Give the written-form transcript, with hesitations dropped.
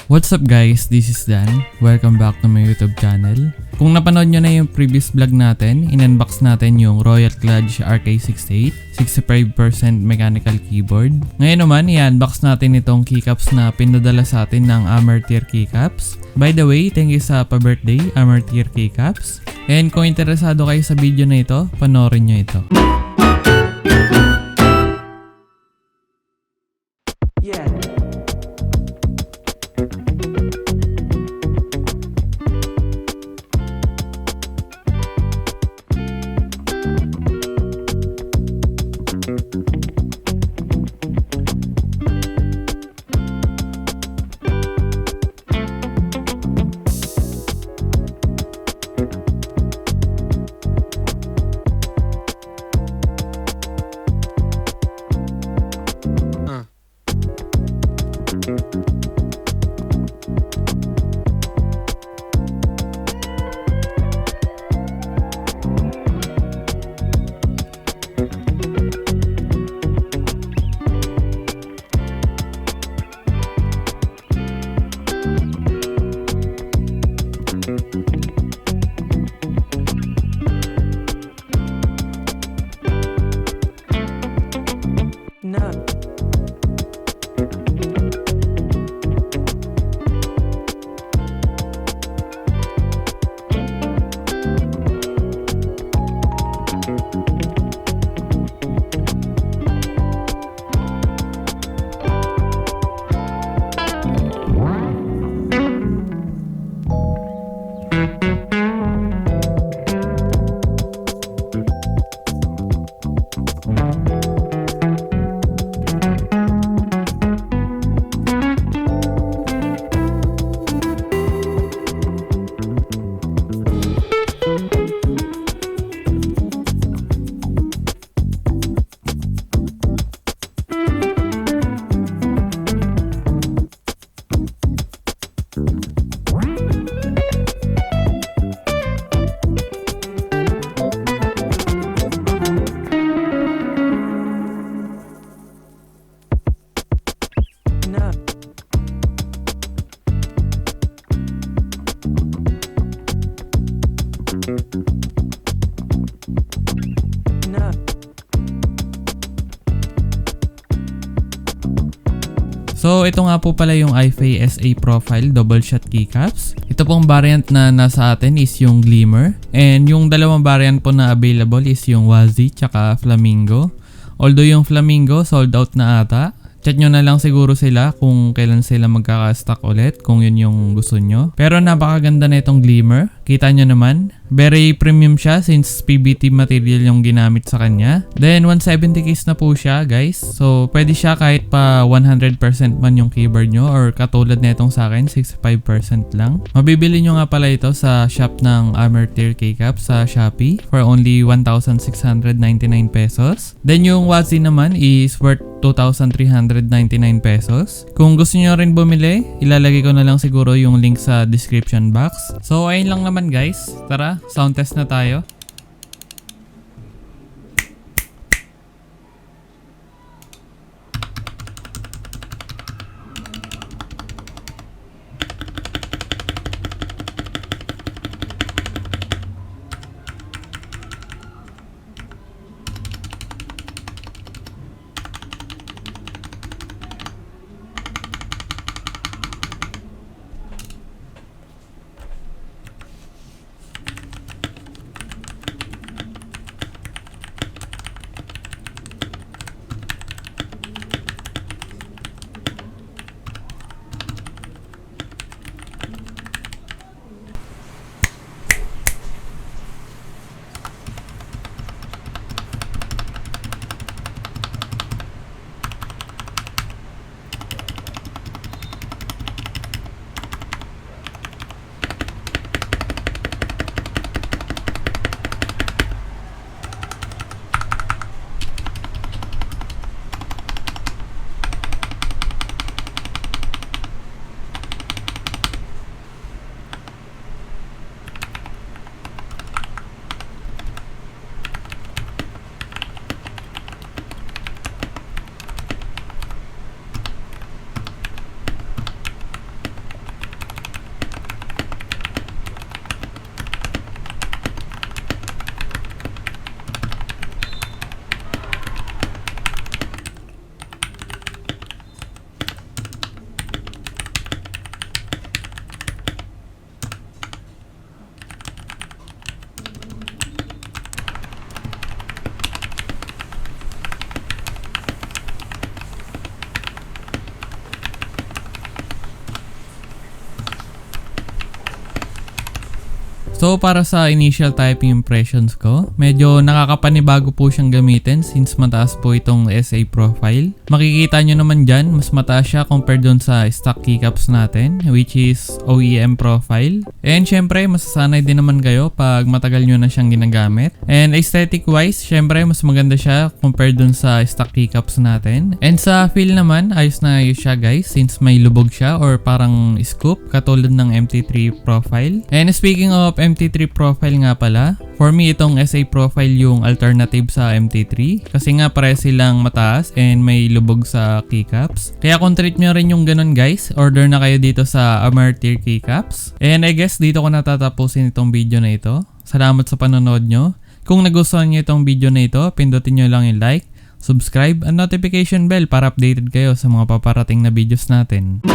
What's up guys, this is Dan. Welcome back to my YouTube channel. Kung napanood nyo na yung previous vlog natin, in-unbox natin yung Royal Kludge RK68 65% mechanical keyboard. Ngayon naman, i-unbox natin itong keycaps na pinadala sa atin ng Amertyr Keycaps. By the way, thank you sa pa-birthday, Amertyr Keycaps. And kung interesado kayo sa video na ito, panoorin nyo ito. Yeah. No. So ito nga po pala yung iFei SA Profile Double Shot Keycaps. Ito pong variant na nasa atin is yung Glimmer. And yung dalawang variant po na available is yung Wazi tsaka Flamingo. Although yung Flamingo sold out na ata. Chat nyo na lang siguro sila kung kailan sila magkaka-stock ulit kung yun yung gusto nyo. Pero napakaganda na itong Glimmer. Kita nyo naman. Very premium siya since PBT material yung ginamit sa kanya. Then 170 keys na po siya guys. So pwede siya kahit pa 100% man yung keyboard nyo or katulad na itong sa akin 65% lang. Mabibili nyo nga pala ito sa shop ng Amertyr Keycaps sa Shopee for only 1,699 pesos. Then yung Wazi naman is worth 2,399 pesos. Kung gusto nyo rin bumili, ilalagay ko na lang siguro yung link sa description box. So ayun lang naman guys. Tara, sound test na tayo. So para sa initial typing impressions ko, medyo nakakapanibago po siyang gamitin since mataas po itong SA profile. Makikita nyo naman dyan, mas mataas siya compared dun sa stock keycaps natin, which is OEM profile. And syempre, masasanay din naman kayo pag matagal nyo na siyang ginagamit. And aesthetic wise, syempre mas maganda siya compared dun sa stock keycaps natin. And sa feel naman, ayos na ayos siya guys since may lubog siya or parang scoop katulad ng MT3 profile. And speaking of MT3 profile nga pala, for me itong SA profile yung alternative sa MT3 kasi nga pare silang mataas and may lubog sa keycaps. Kaya kung treat nyo rin yung ganun guys, order na kayo dito sa Amartier keycaps. And I guess dito ko natatapusin itong video na ito. Salamat sa panonood nyo. Kung nagustuhan nyo itong video na ito, pindutin nyo lang yung like, subscribe, and notification bell para updated kayo sa mga paparating na videos natin.